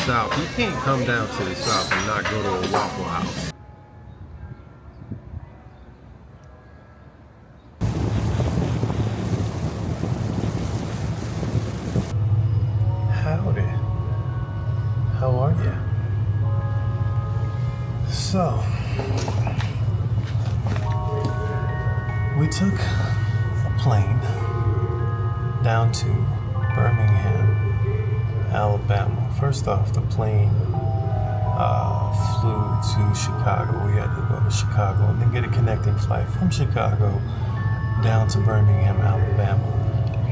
South, you can't come down to the South and not go to a Waffle House. Howdy. How are you? So, we took a plane down to Birmingham, Alabama. First off, the plane flew to Chicago. We had to go to Chicago and then get a connecting flight from Chicago down to Birmingham, Alabama.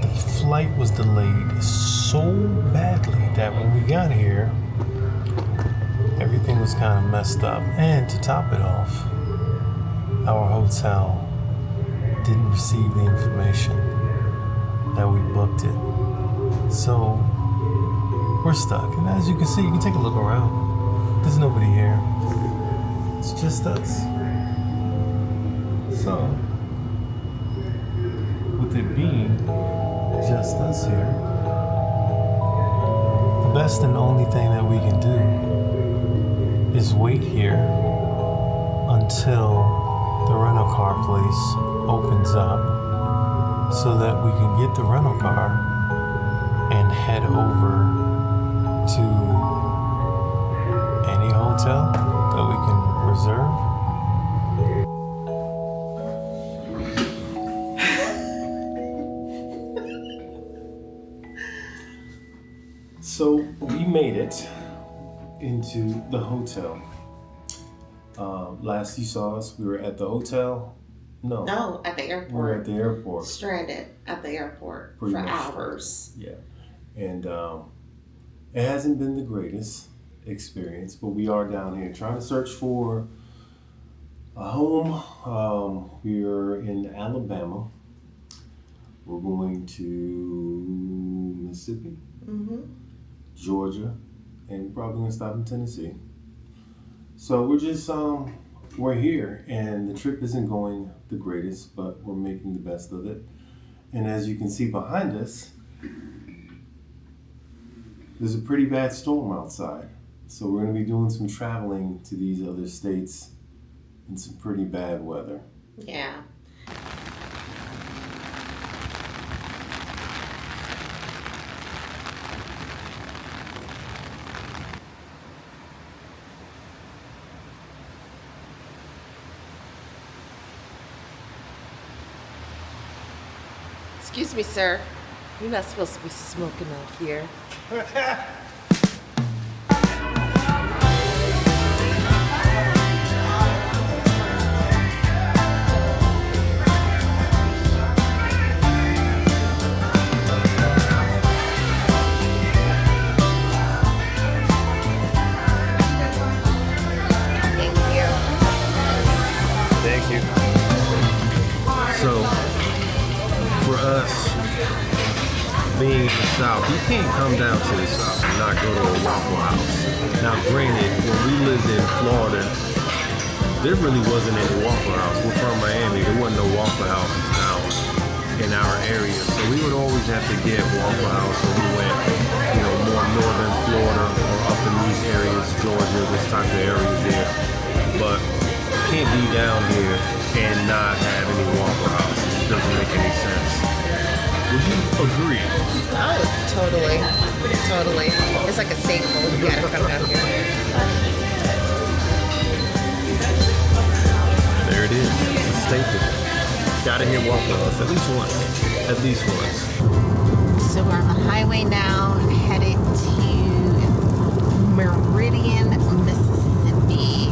The flight was delayed so badly that when we got here, everything was kind of messed up. And to top it off, our hotel didn't receive the information that we booked it. So we're stuck. And as you can see, you can take a look around. There's nobody here. It's just us. So, with it being just us here, the best and only thing that we can do is wait here until the rental car place opens up so that we can get the rental car and head over to any hotel that we can reserve. So we made it into the hotel. Last you saw us, we were at the hotel. No, at the airport. We were at the airport. Stranded at the airport Pretty for much hours. Yeah. And it hasn't been the greatest experience, but we are down here trying to search for a home. We are in Alabama. We're going to Mississippi, Georgia, and we're probably going to stop in Tennessee. So we're just, we're here, and the trip isn't going the greatest, but we're making the best of it. And as you can see behind us, there's a pretty bad storm outside. So we're going to be doing some traveling to these other states in some pretty bad weather. Yeah. Excuse me, sir. You're not supposed to be smoking out here. Thank you. So, for us, being in the South, you can't come down to the South and not go to a Waffle House. Now, granted, when we lived in Florida, there really wasn't any Waffle House. We're from Miami. There wasn't no Waffle Houses now in our area. So we would always have to get Waffle House when we went, more northern Florida or up in these areas, Georgia, this type of area there. But you can't be down here and not have any Waffle House. It doesn't make any sense. Would you agree? Oh, totally. Totally. It's like a staple. You gotta come down here. There it is. It's a staple. Gotta hit Waffle House at least once. At least once. So we're on the highway now, headed to Meridian, Mississippi.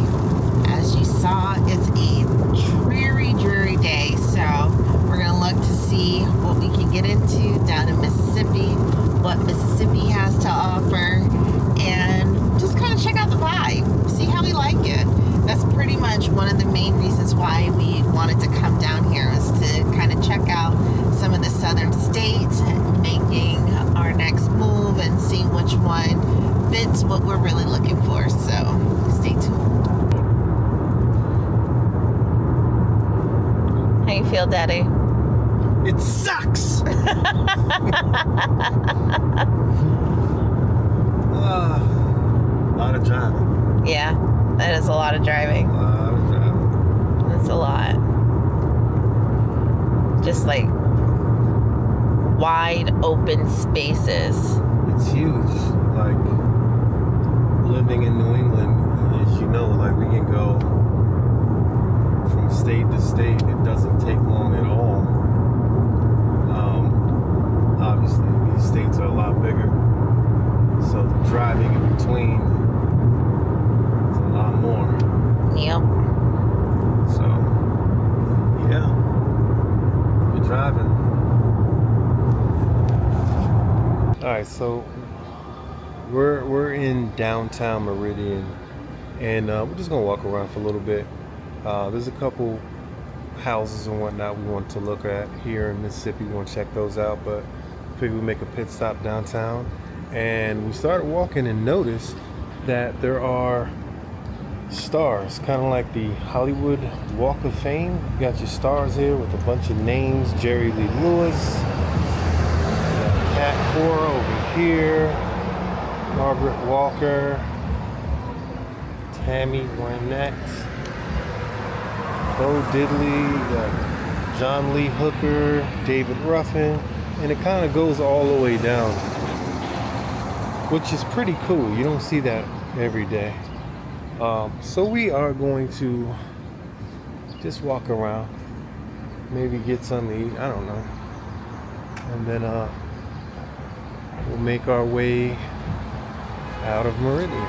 As you saw, it's a dreary day. So we're gonna look to see what we can get into down in Mississippi, what Mississippi has to offer, and just kind of check out the vibe, see how we like it. That's pretty much one of the main reasons why we wanted to come down here, is to kind of check out some of the southern states, making our next move and seeing which one fits what we're really looking for. So stay tuned. How you feel, Daddy? It sucks! driving. Yeah, that is a lot of driving. A lot of driving. That's a lot. Just like wide open spaces. It's huge. Like living in New England, as you know, like we can go from state to state. It doesn't take long at all. Obviously, these states are a lot bigger, so the driving in between is a lot more. Yep. So, yeah, you're driving. All right, so we're in downtown Meridian, and we're just gonna walk around for a little bit. There's a couple houses and whatnot we want to look at here in Mississippi. We want to check those out, but figured we'd make a pit stop downtown. And we started walking and noticed that there are stars, kind of like the Hollywood Walk of Fame. You got your stars here with a bunch of names. Jerry Lee Lewis, Cat Cora over here, Margaret Walker, Tammy Wynette, Bo Diddley, John Lee Hooker, David Ruffin, and it kind of goes all the way down, which is pretty cool. You don't see that every day. So we are going to just walk around, maybe get something to eat, I don't know, and then we'll make our way out of Meridian.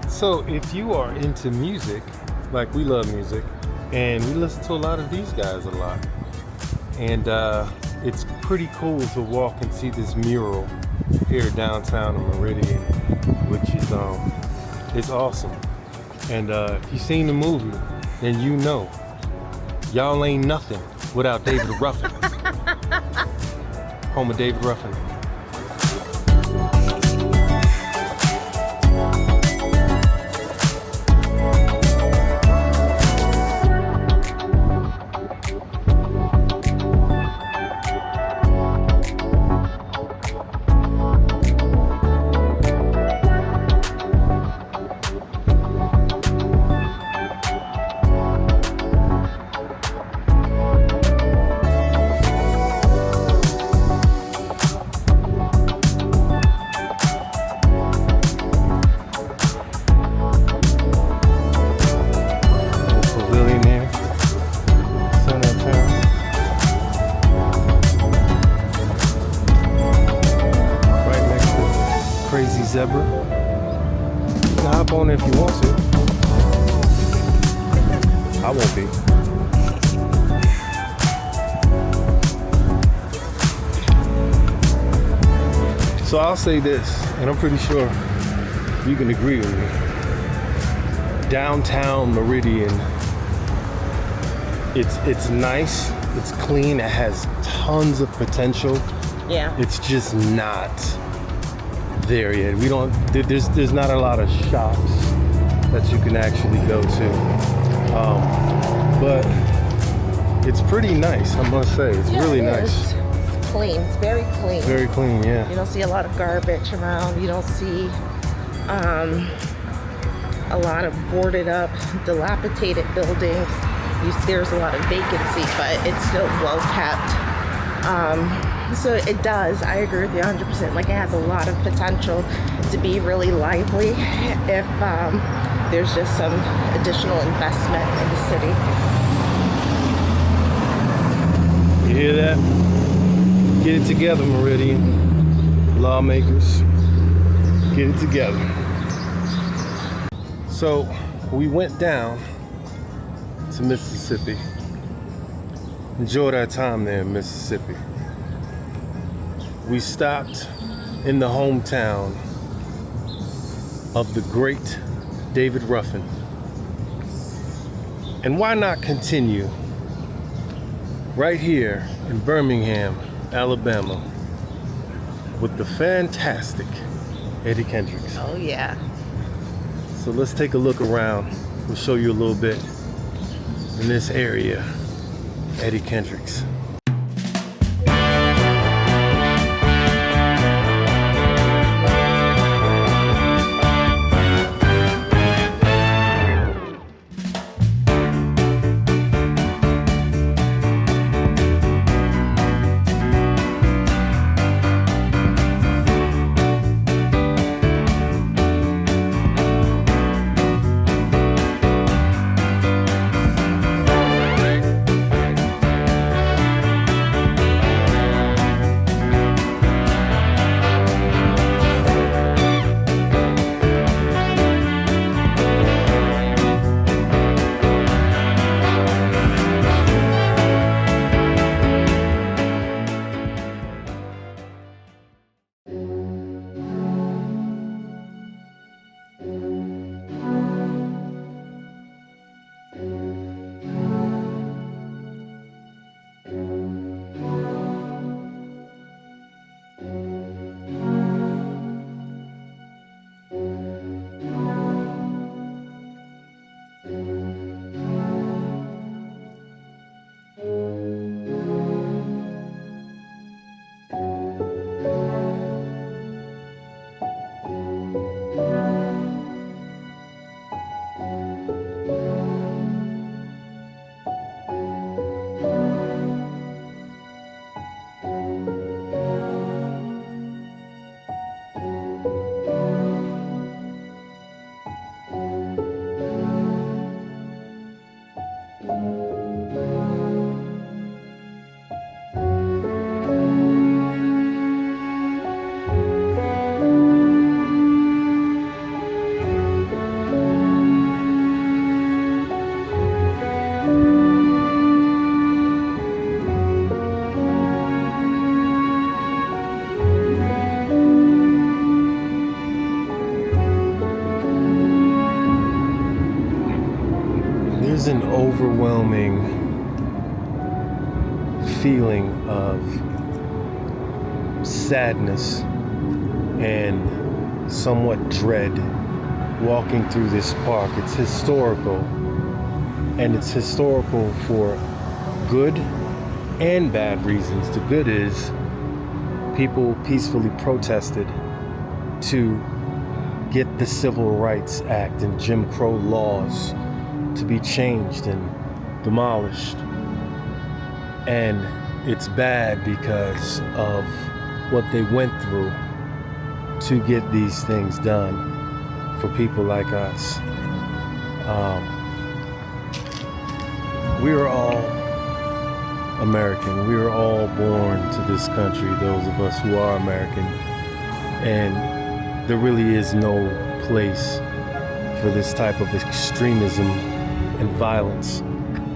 So if you are into music, like we love music, and we listen to a lot of these guys a lot, and it's pretty cool to walk and see this mural here downtown in Meridian, which is it's awesome. And if you've seen the movie, then you know y'all ain't nothing without David Ruffin. Home of David Ruffin. Zebra. You can hop on if you want to. I won't be. So I'll say this, and I'm pretty sure you can agree with me. Downtown Meridian, it's nice, it's clean, it has tons of potential. Yeah. It's just not there yet. We don't. There's not a lot of shops that you can actually go to, but it's pretty nice. I must say, it's really nice. It's clean. It's very clean. Very clean, yeah. You don't see a lot of garbage around. You don't see a lot of boarded up, dilapidated buildings. There's a lot of vacancy, but it's still well kept. So it does, I agree with you 100%. Like, it has a lot of potential to be really lively if there's just some additional investment in the city. You hear that? Get it together, Meridian. lawmakers, get it together. So we went down to Mississippi. Enjoyed our time there in Mississippi. We stopped in the hometown of the great David Ruffin. And why not continue right here in Birmingham, Alabama, with the fantastic Eddie Kendricks. Oh, yeah. So let's take a look around. We'll show you a little bit in this area, Eddie Kendricks. There's an overwhelming feeling of sadness and somewhat dread walking through this park. It's historical, and it's historical for good and bad reasons. The good is people peacefully protested to get the Civil Rights Act and Jim Crow laws to be changed and demolished. And it's bad because of what they went through to get these things done for people like us. We are all American. We are all born to this country, those of us who are American. And there really is no place for this type of extremism and violence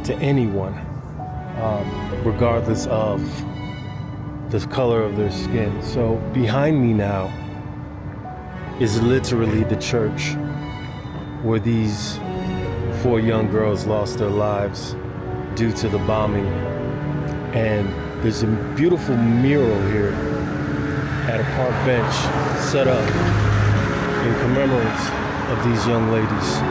to anyone, regardless of the color of their skin. So behind me now is literally the church where these 4 young girls lost their lives due to the bombing. And there's a beautiful mural here at a park bench set up in commemoration of these young ladies.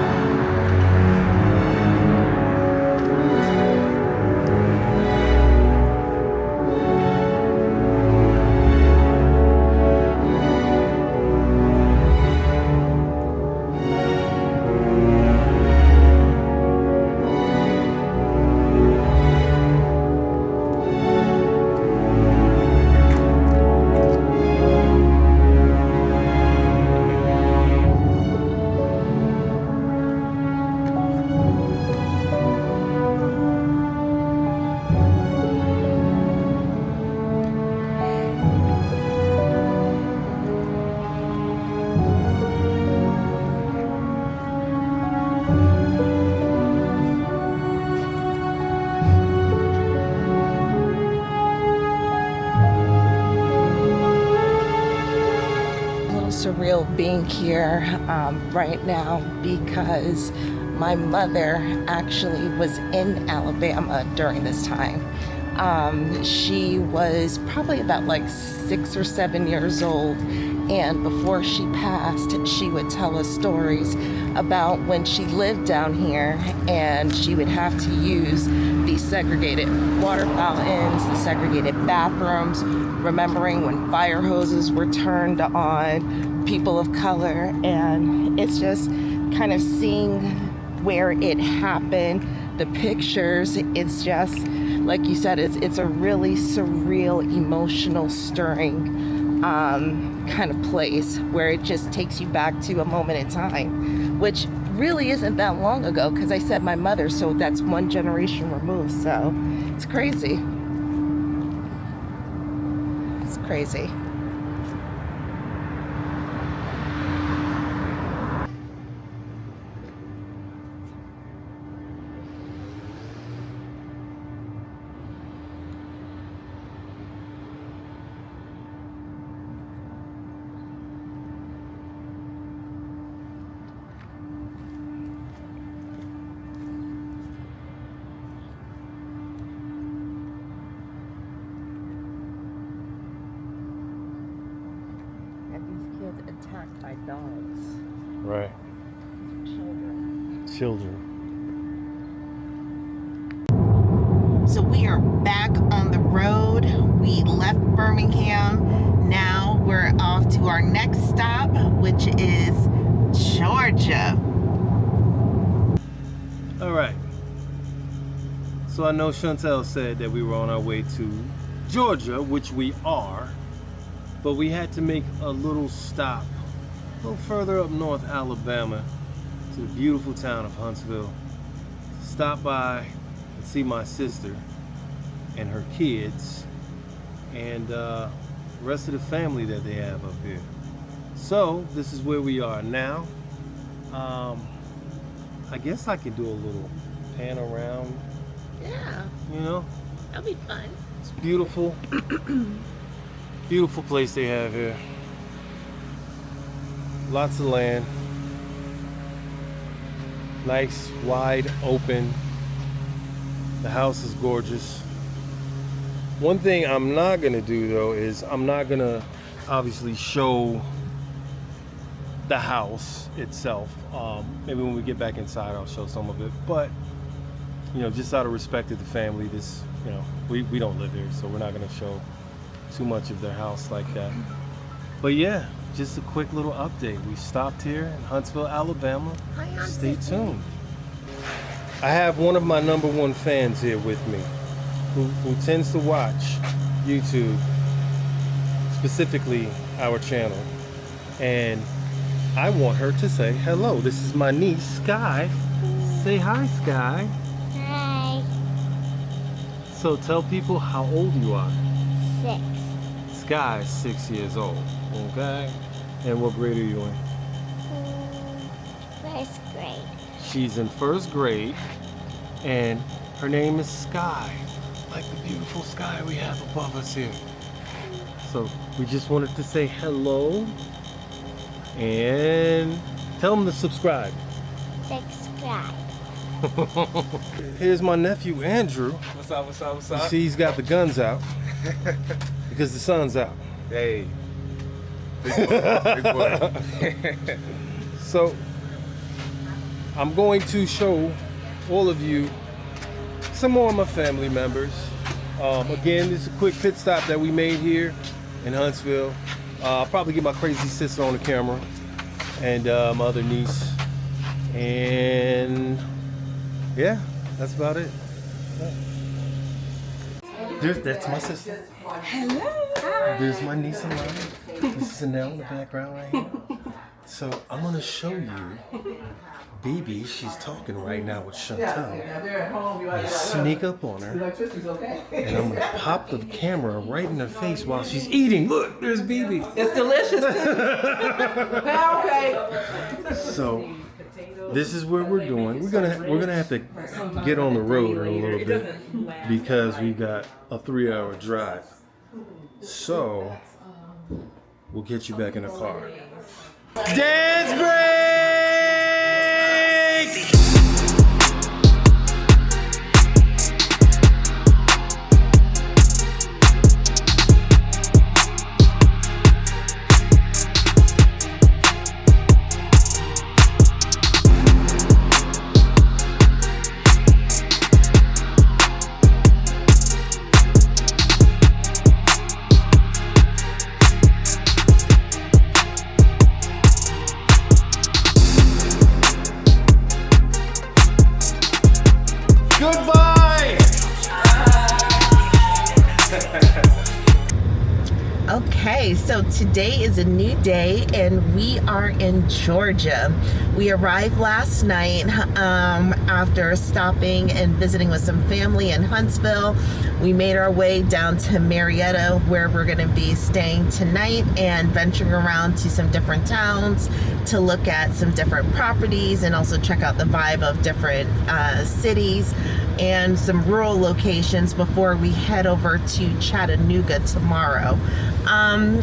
surreal being here right now because my mother actually was in Alabama during this time. She was probably about like 6 or 7 years old, and before she passed, she would tell us stories about when she lived down here and she would have to use the segregated water fountains, the segregated bathrooms, remembering when fire hoses were turned on people of color. And it's just kind of seeing where it happened, the pictures. It's just, like you said, it's a really surreal, emotional, stirring kind of place where it just takes you back to a moment in time, which really isn't that long ago, because I said my mother, so that's one generation removed. So it's crazy. It's crazy. Attacked by dogs. Right. Children. So we are back on the road. We left Birmingham. Now we're off to our next stop, which is Georgia. All right. So I know Chantel said that we were on our way to Georgia, which we are. But we had to make a little stop, a little further up north Alabama, to the beautiful town of Huntsville, to stop by and see my sister and her kids and the rest of the family that they have up here. So this is where we are now. I guess I could do a little pan around. Yeah. You know? That'll be fun. It's beautiful. Beautiful place they have here. Lots of land. Nice, wide open. The house is gorgeous. One thing I'm not gonna do though is I'm not gonna obviously show the house itself. Maybe when we get back inside I'll show some of it. But you know, just out of respect to the family, this, you know, we don't live here, so we're not gonna show too much of their house like that. But yeah, just a quick little update. We stopped here in Huntsville, Alabama. Stay tuned. I have one of my #1 fans here with me who tends to watch YouTube, specifically our channel. And I want her to say hello. This is my niece, Sky. Say hi, Sky. Hi. So tell people how old you are. 6. Sky is 6 years old, okay? And what grade are you in? First grade. She's in 1st grade, and her name is Sky, like the beautiful sky we have above us here. So we just wanted to say hello, and tell them to subscribe. Subscribe. Here's my nephew, Andrew. What's up, what's up, what's You up? see he's got the guns out, because the sun's out. Hey. Big boy, big boy. So I'm going to show all of you some more of my family members. Again, this is a quick pit stop that we made here in Huntsville. I'll probably get my crazy sister on the camera and my other niece. And yeah, that's about it. That's my sister. Hello. There's my niece and mine. This is Anel in the background right here. So I'm gonna show you Bibi. She's talking right now with Chantel. I'm gonna sneak up on her, and I'm gonna pop the camera right in her face while she's eating. Look, there's Bibi. It's delicious too. Okay. So this is what we're doing. We're gonna have to get on the road in a little bit because we got a 3-hour drive. So We'll get you back in the car. Dance break! Okay, so today is a new day and we are in Georgia. We arrived last night after stopping and visiting with some family in Huntsville. We made our way down to Marietta, where we're going to be staying tonight and venturing around to some different towns to look at some different properties and also check out the vibe of different cities and some rural locations before we head over to Chattanooga tomorrow.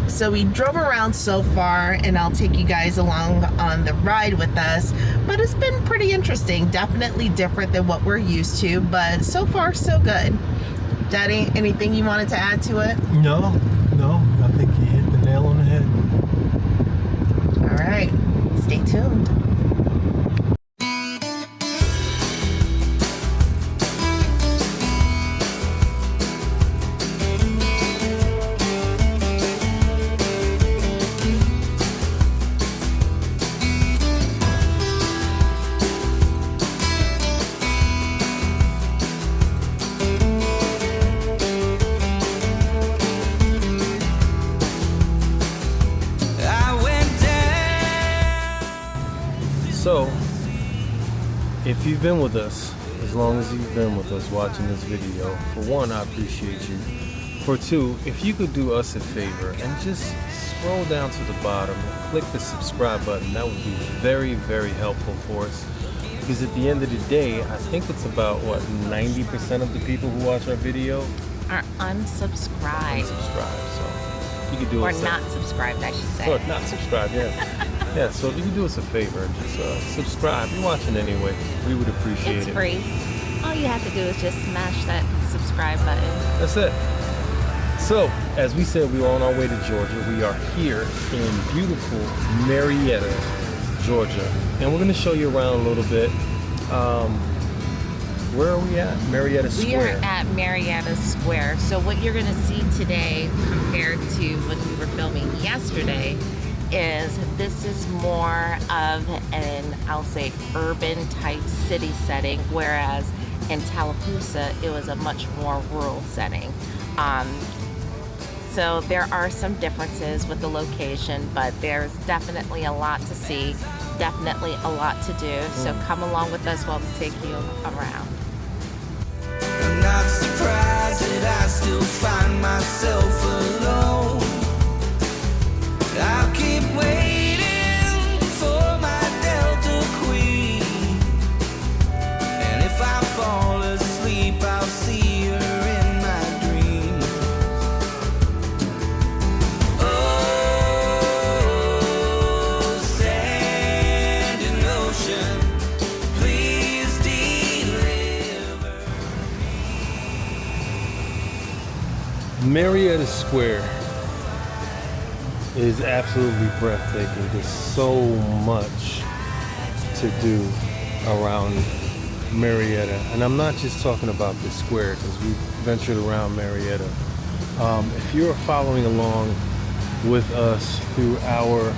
So we drove around so far, and I'll take you guys along on the ride with us, but it's been pretty interesting. Definitely different than what we're used to, but so far so good. Daddy, anything you wanted to add to it? No, I think you hit the nail on the head. All right, stay tuned. So, if you've been with us, as long as you've been with us watching this video, for one, I appreciate you. For two, if you could do us a favor and just scroll down to the bottom and click the subscribe button, that would be very, very helpful for us. Because at the end of the day, I think it's about, 90% of the people who watch our video Are unsubscribed. unsubscribe. So, you could do Or us not subscribed, I should say. Or not subscribe, yeah. Yeah, so if you can do us a favor and just subscribe. You're watching anyway. We would appreciate It's it. free. All you have to do is just smash that subscribe button. That's it. So, as we said, we are on our way to Georgia. We are here in beautiful Marietta, Georgia. And we're going to show you around a little bit. Where are we at? Marietta Square. We are at Marietta Square. So what you're going to see today compared to when we were filming yesterday is this is more of an, I'll say, urban type city setting, whereas in Tallapoosa it was a much more rural setting. So there are some differences with the location, but there's definitely a lot to see, definitely a lot to do. So come along with us while we take you around. I'm not surprised that I still find myself alone. I'll keep waiting for my Delta Queen, and if I fall asleep, I'll see her in my dreams. Oh, sand and ocean, please deliver. Marietta Square is absolutely breathtaking. There's so much to do around Marietta. And I'm not just talking about the square, because we've ventured around Marietta. If you're following along with us through our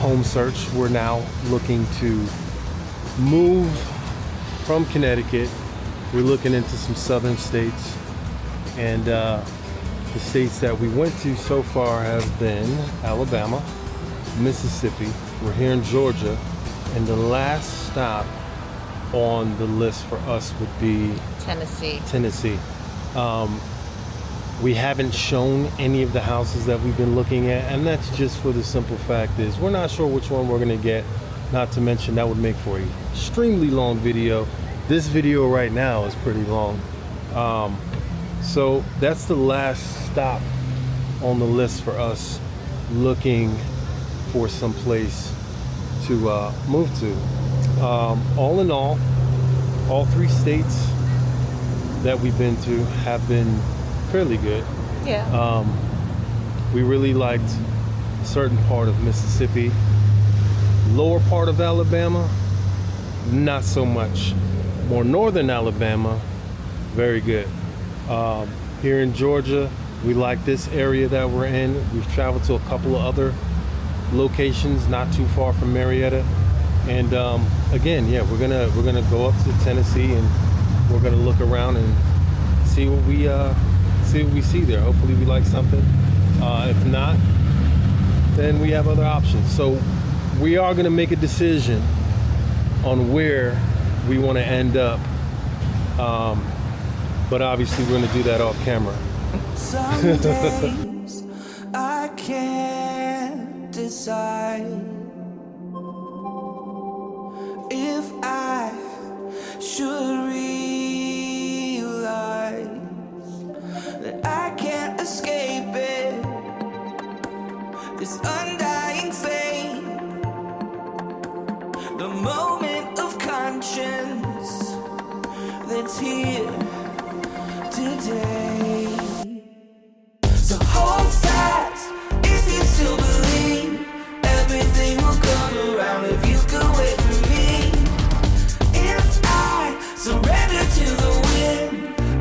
home search, we're now looking to move from Connecticut. We're looking into some southern states. And the states that we went to so far have been Alabama, Mississippi. We're here in Georgia, and the last stop on the list for us would be Tennessee. We haven't shown any of the houses that we've been looking at, and that's just for the simple fact is we're not sure which one we're going to get. Not to mention that would make for an extremely long video. This video right now is pretty long. So that's the last stop on the list for us looking for some place to move to. All in all 3 states that we've been to have been fairly good. Yeah. We really liked a certain part of Mississippi. Lower part of Alabama, not so much. More northern Alabama, very good. Here in Georgia, we like this area that we're in. We've traveled to a couple of other locations not too far from Marietta. And again, yeah, we're gonna go up to Tennessee and we're gonna look around and see what we see there. Hopefully we like something. If not, then we have other options. So we are gonna make a decision on where we want to end up. But obviously we're gonna do that off camera. Some days I can't decide if I should realize that I can't escape it, this undying fate, the moment of conscience that's here today. So hold fast if you still believe everything will come around if you could wait for me. If I surrender to the wind,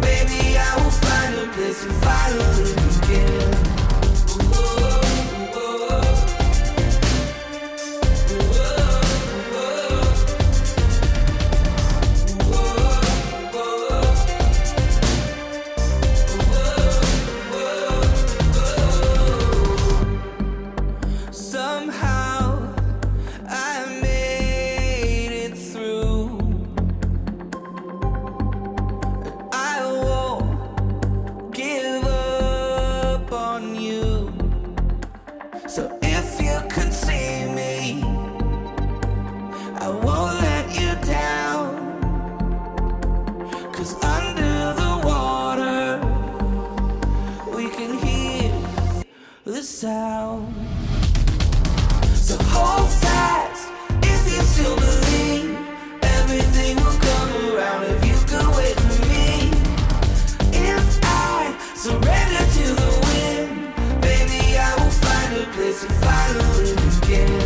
baby, I will find a place to finally begin. Sound. So hold fast if you still believe everything will come around if you could wait for me. If I surrender to the wind, baby, I will find a place to finally begin.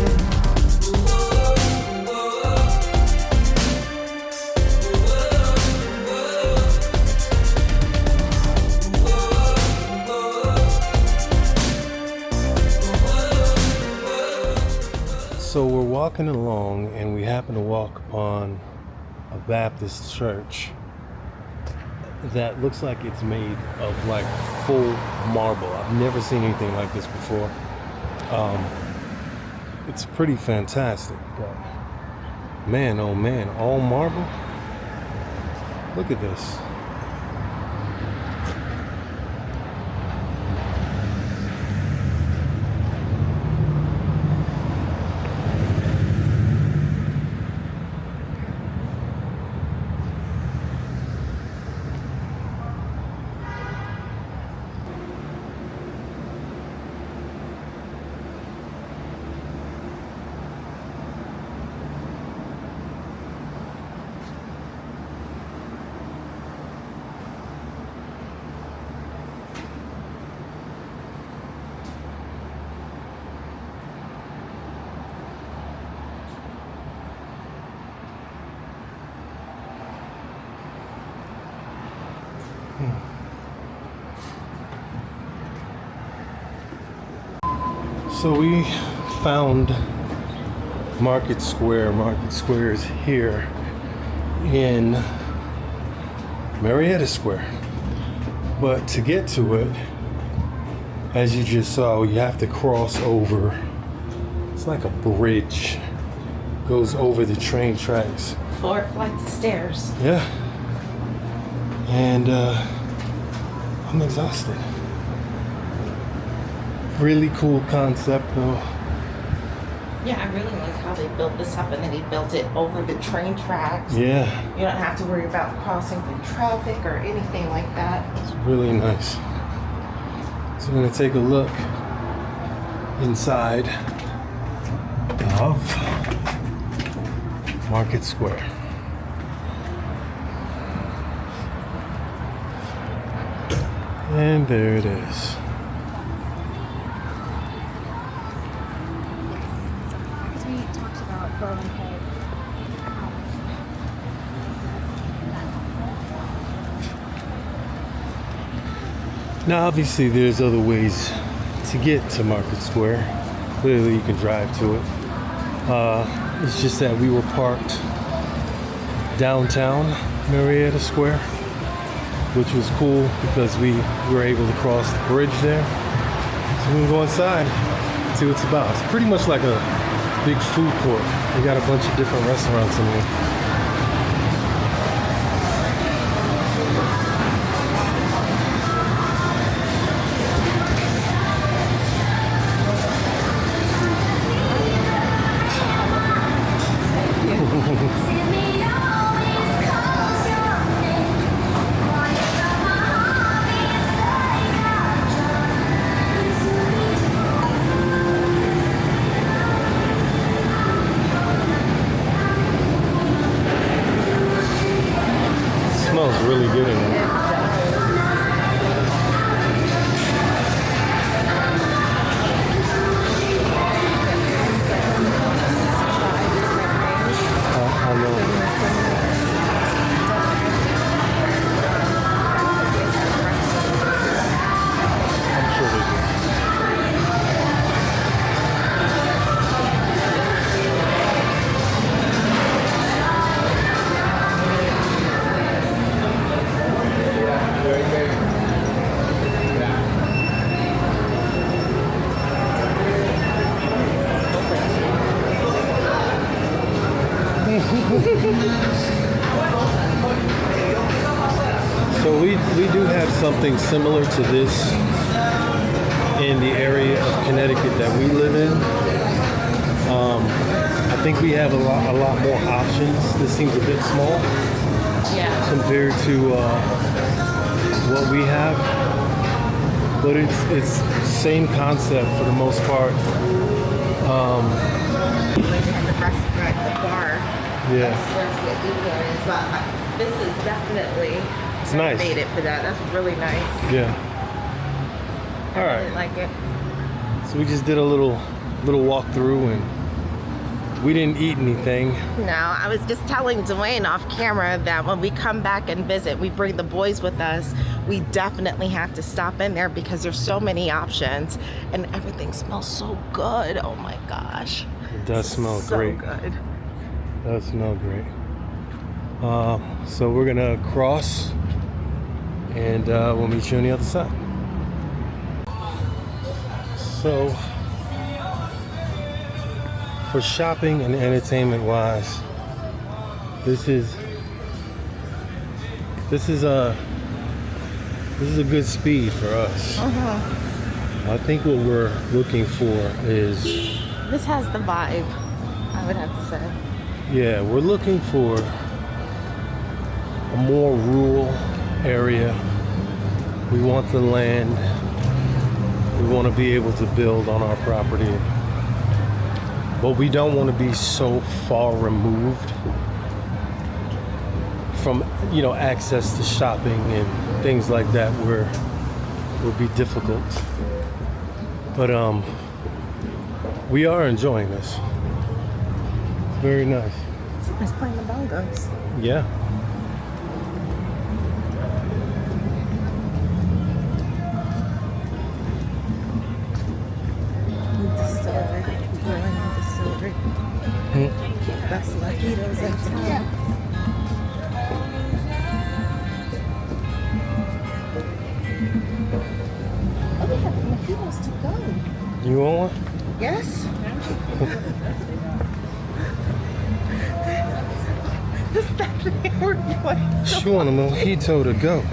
So we're walking along and we happen to walk upon a Baptist church that looks like it's made of like full marble. I've never seen anything like this before. It's pretty fantastic, but man, oh man, all marble. Look at this. So we found Market Square. Market Square is here in Marietta Square. But to get to it, as you just saw, you have to cross over. It's like a bridge. Goes over the train tracks. 4 flights of stairs. Yeah. And I'm exhausted. Really cool concept though. Yeah, I really like how they built this up and then he built it over the train tracks. Yeah. You don't have to worry about crossing through traffic or anything like that. It's really nice. So we're gonna take a look inside of Market Square. And there it is. We talked about 401k. Now, obviously, there's other ways to get to Market Square. Clearly, you can drive to it. It's just that we were parked downtown Marietta Square, which was cool because we were able to cross the bridge there. So we can go inside, see what it's about. It's pretty much like a big food court. They got a bunch of different restaurants in here. Smells really good in here. I know. I'm sure they do. So we do have something similar to this in the area of Connecticut that we live in. I think we have a lot more options. This seems a bit small compared to what we have, but it's same concept for the most part. The restaurant, the bar. Yeah, Upstairs, the eating areas, but this is definitely it's nice. made it for that. That's really nice. Yeah. All I right. really like it. So we just did a little walk through and we didn't eat anything. No, I was just telling Dwayne off camera that when we come back and visit, we bring the boys with us. We definitely have to stop in there because there's so many options and everything smells so good. Oh my gosh. It does smell so great. good. It does smell great. So we're gonna cross and we'll meet you on the other side. So for shopping and entertainment wise, this is a good speed for us. I think what we're looking for is, This has the vibe, I would have to say. yeah, we're looking for a more rural area. We want the land. We want to be able to build on our property. But we don't want to be so far removed from, access to shopping and things like that where it would be difficult. But we are enjoying this. It's very nice. It's playing the bongos. Yeah. Distillery, Brilliant Distillery. That's lucky those in town. Oh, we have mojitos to go. You want one? Yes. This Stephanie, we're going. She want a mojito to go.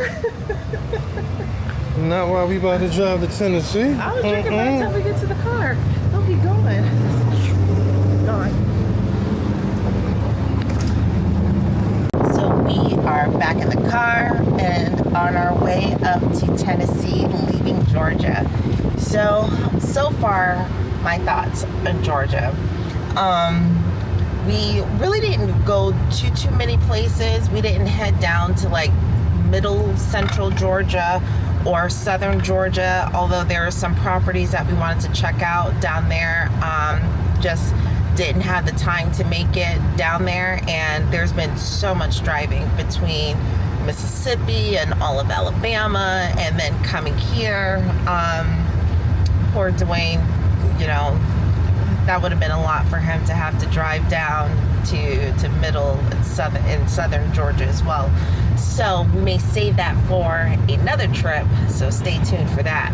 Not while we about to drive to Tennessee. I was drinking by the time we get to the car. They'll be going. Gone. So we are back in the car and on our way up to Tennessee, leaving Georgia. So far, my thoughts on Georgia. We really didn't go to too many places. We didn't head down to like middle central Georgia or southern Georgia, although there are some properties that we wanted to check out down there. Just didn't have the time to make it down there, and there's been so much driving between Mississippi and all of Alabama, and then coming here. Poor Dwayne, you know, that would have been a lot for him to have to drive down to middle and southern Georgia as well. So we may save that for another trip, so stay tuned for that.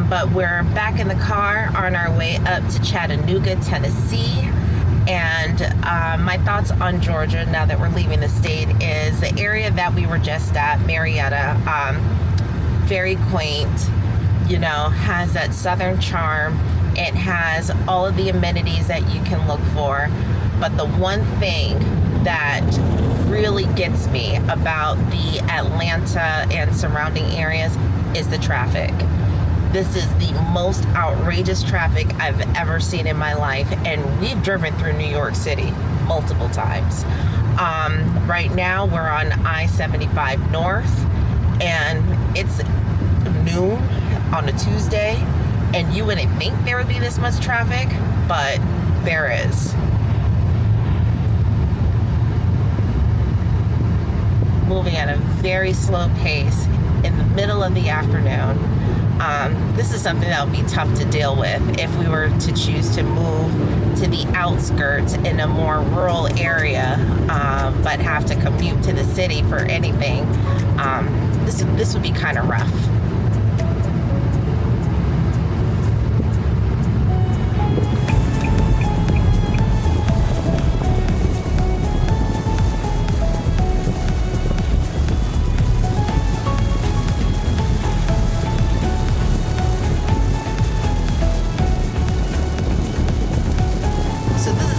But we're back in the car on our way up to Chattanooga, Tennessee. And my thoughts on Georgia now that we're leaving the state is the area that we were just at, Marietta, very quaint, you know, has that southern charm. It has all of the amenities that you can look for. But the one thing that really gets me about the Atlanta and surrounding areas is the traffic. This is the most outrageous traffic I've ever seen in my life, and we've driven through New York City multiple times. Right now we're on I-75 North, and it's noon on a Tuesday, and you wouldn't think there would be this much traffic, but there is. Moving at a very slow pace in the middle of the afternoon. This is something that would be tough to deal with if we were to choose to move to the outskirts in a more rural area, but have to commute to the city for anything. This would be kind of rough.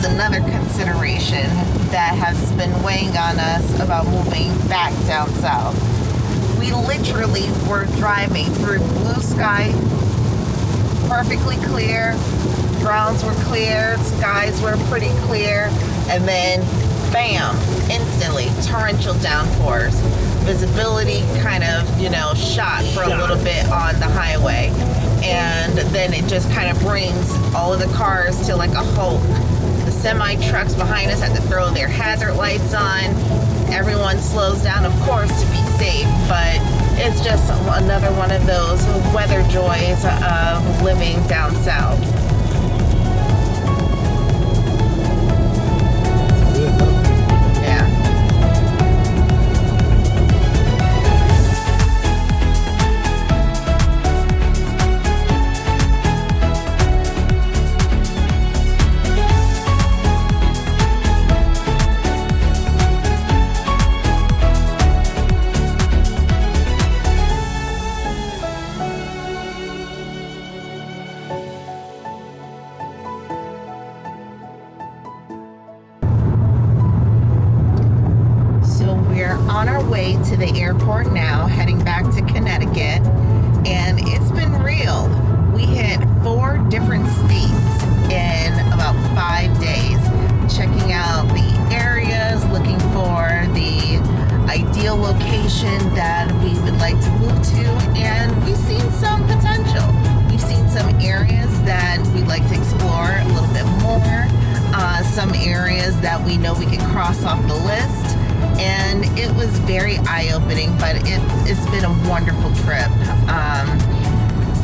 Another consideration that has been weighing on us about moving back down south. We literally were driving through blue sky, perfectly clear, grounds were clear, skies were pretty clear, and then bam, instantly torrential downpours. Visibility kind of, you know, shot for a little bit on the highway, and then it just kind of brings all of the cars to like a halt. Semi trucks behind us had to throw their hazard lights on. Everyone slows down, of course, to be safe, but it's just another one of those weather joys of living down south. Yeah. On our way to the airport now, heading back to Connecticut, and it's been real. We hit 4 different states in about 5 days, checking out the areas, looking for the ideal location that we would like to move to, and we've seen some potential. We've seen some areas that we'd like to explore a little bit more, some areas that we know we can cross off the list. And it was very eye-opening, but it's been a wonderful trip.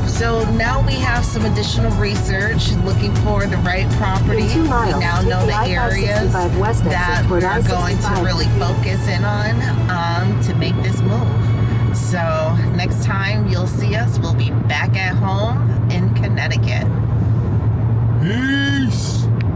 So now we have some additional research looking for the right property. We now know the areas that we're going to really focus in on to make this move. So next time you'll see us, we'll be back at home in Connecticut. Peace.